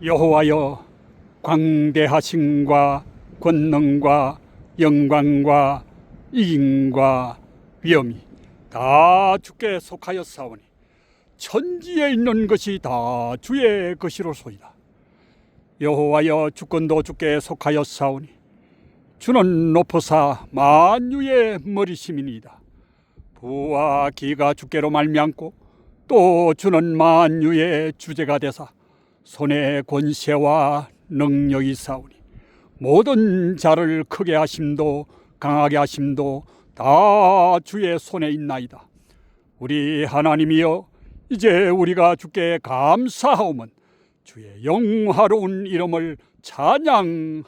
여호와여, 광대하심과 권능과 영광과 이김과 위엄이 다 주께 속하였사오니 천지에 있는 것이 다 주의 것이로소이다. 여호와여, 주권도 주께 속하였사오니 주는 높으사 만유의 머리심이니이다. 부와 기가 주께로 말미암고 또 주는 만유의 주제가 되사 손에 권세와 능력이 사오니 모든 자를 크게 하심도 강하게 하심도 다 주의 손에 있나이다. 우리 하나님이여, 이제 우리가 주께 감사하오면 주의 영화로운 이름을 찬양하나이다.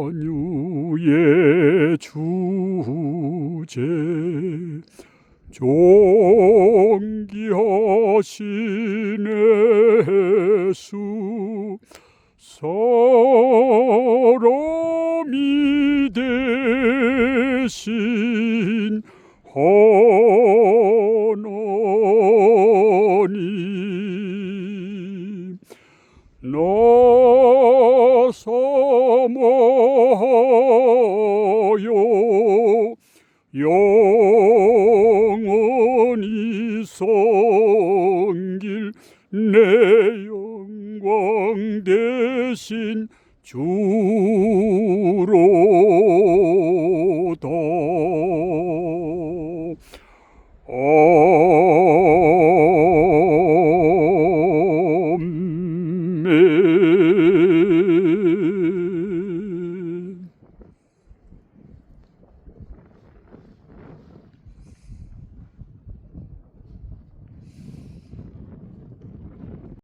만유의 주제 존귀하신 예수, 사람이 되신 하나님, 나 사모하여 영원히 섬길 내 영광 대신 주로다.